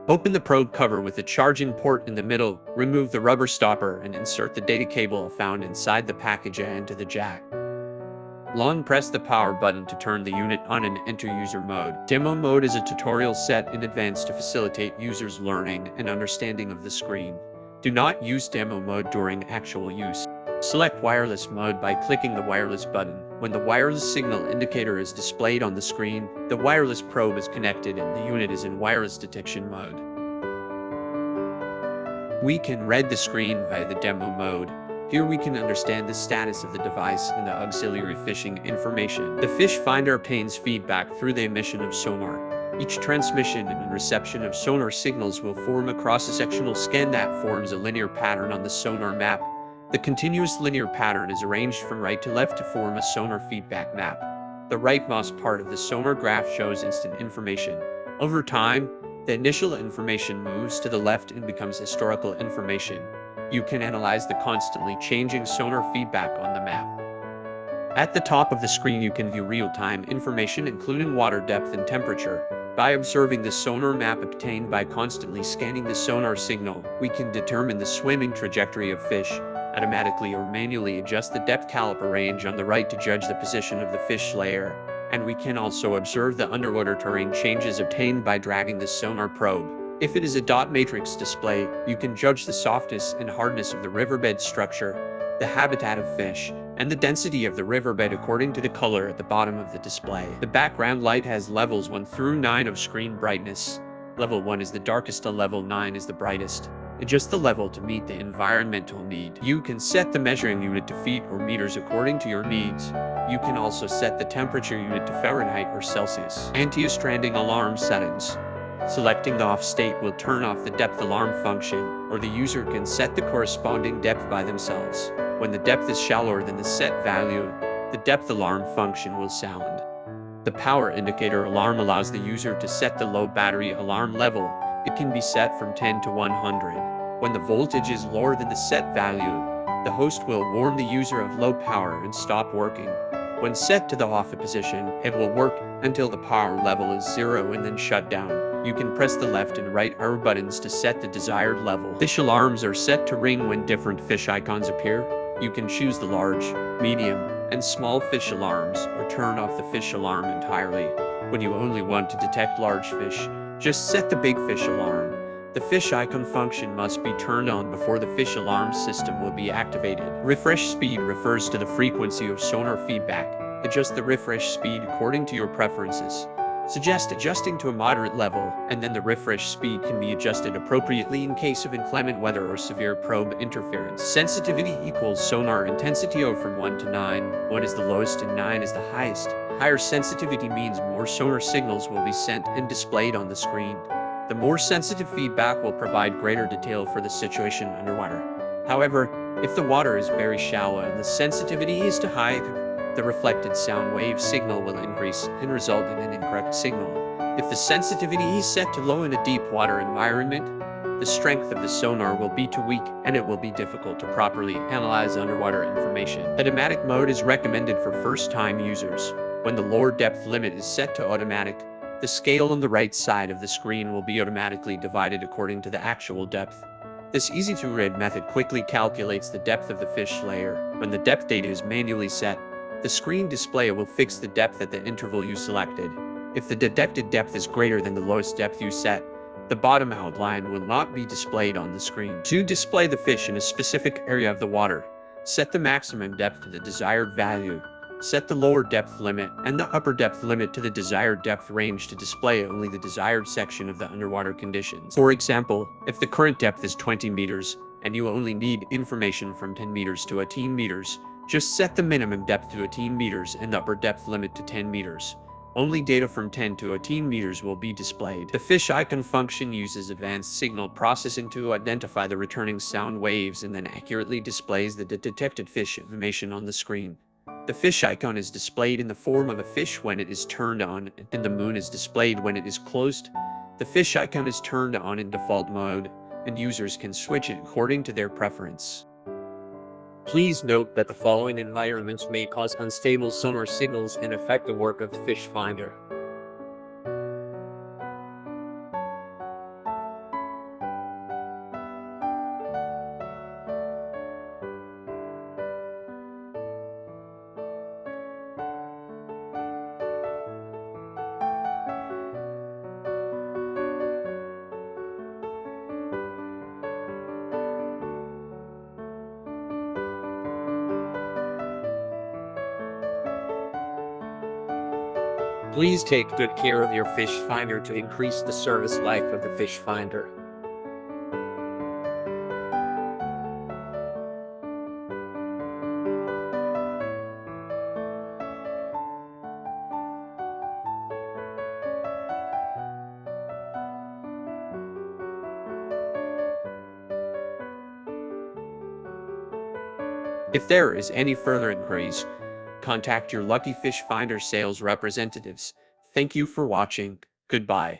Open the probe cover with the charging port in the middle, remove the rubber stopper, and insert the data cable found inside the package into the jack. Long press the power button to turn the unit on and enter user mode. Demo mode is a tutorial set in advance to facilitate users' learning and understanding of the screen. Do not use demo mode during actual use. Select wireless mode by clicking the wireless button. When the wireless signal indicator is displayed on the screen, the wireless probe is connected and the unit is in wireless detection mode. We can read the screen via the demo mode. Here we can understand the status of the device and the auxiliary fishing information. The fish finder obtains feedback through the emission of sonar. Each transmission and reception of sonar signals will form a cross-sectional scan that forms a linear pattern on the sonar map. The continuous linear pattern is arranged from right to left to form a sonar feedback map. The rightmost part of the sonar graph shows instant information. Over time, the initial information moves to the left and becomes historical information. You can analyze the constantly changing sonar feedback on the map. At the top of the screen you can view real-time information including water depth and temperature. By observing the sonar map obtained by constantly scanning the sonar signal, we can determine the swimming trajectory of fish, automatically or manually adjust the depth caliper range on the right to judge the position of the fish layer, and we can also observe the underwater terrain changes obtained by dragging the sonar probe. If it is a dot matrix display, you can judge the softness and hardness of the riverbed structure, the habitat of fish, and the density of the riverbed according to the color at the bottom of the display. The background light has levels 1 through 9 of screen brightness. Level 1 is the darkest and level 9 is the brightest. Adjust the level to meet the environmental need. You can set the measuring unit to feet or meters according to your needs. You can also set the temperature unit to Fahrenheit or Celsius. Anti-stranding alarm settings. Selecting the off state will turn off the depth alarm function, or the user can set the corresponding depth by themselves. When the depth is shallower than the set value, the depth alarm function will sound. The power indicator alarm allows the user to set the low battery alarm level. It can be set from 10 to 100. When the voltage is lower than the set value, the host will warn the user of low power and stop working. When set to the off position, it will work until the power level is 0 and then shut down. You can press the left and right arrow buttons to set the desired level. Fish alarms are set to ring when different fish icons appear. You can choose the large, medium, and small fish alarms, or turn off the fish alarm entirely. When you only want to detect large fish, just set the big fish alarm. The fish icon function must be turned on before the fish alarm system will be activated. Refresh speed refers to the frequency of sonar feedback. Adjust the refresh speed according to your preferences. Suggest adjusting to a moderate level, and then the refresh speed can be adjusted appropriately in case of inclement weather or severe probe interference. Sensitivity equals sonar intensity from 1 to 9. 1 is the lowest and 9 is the highest. Higher sensitivity means more sonar signals will be sent and displayed on the screen. The more sensitive feedback will provide greater detail for the situation underwater. However, if the water is very shallow and the sensitivity is too high, the reflected sound wave signal will increase and result in an incorrect signal. If the sensitivity is set to low in a deep water environment, the strength of the sonar will be too weak and it will be difficult to properly analyze underwater information. Automatic mode is recommended for first-time users. When the lower depth limit is set to automatic, the scale on the right side of the screen will be automatically divided according to the actual depth. This easy-to-read method quickly calculates the depth of the fish layer. When the depth data is manually set, the screen display will fix the depth at the interval you selected. If the detected depth is greater than the lowest depth you set, the bottom outline will not be displayed on the screen. To display the fish in a specific area of the water, set the maximum depth to the desired value. Set the lower depth limit and the upper depth limit to the desired depth range to display only the desired section of the underwater conditions. For example, if the current depth is 20 meters, and you only need information from 10 meters to 18 meters, just set the minimum depth to 18 meters and the upper depth limit to 10 meters. Only data from 10 to 18 meters will be displayed. The fish icon function uses advanced signal processing to identify the returning sound waves and then accurately displays the detected fish information on the screen. The fish icon is displayed in the form of a fish when it is turned on, and the moon is displayed when it is closed. The fish icon is turned on in default mode, and users can switch it according to their preference. Please note that the following environments may cause unstable sonar signals and affect the work of the fish finder. Please take good care of your fish finder to increase the service life of the fish finder. If there is any further inquiries, contact your Lucky Fish Finder sales representatives. Thank you for watching. Goodbye.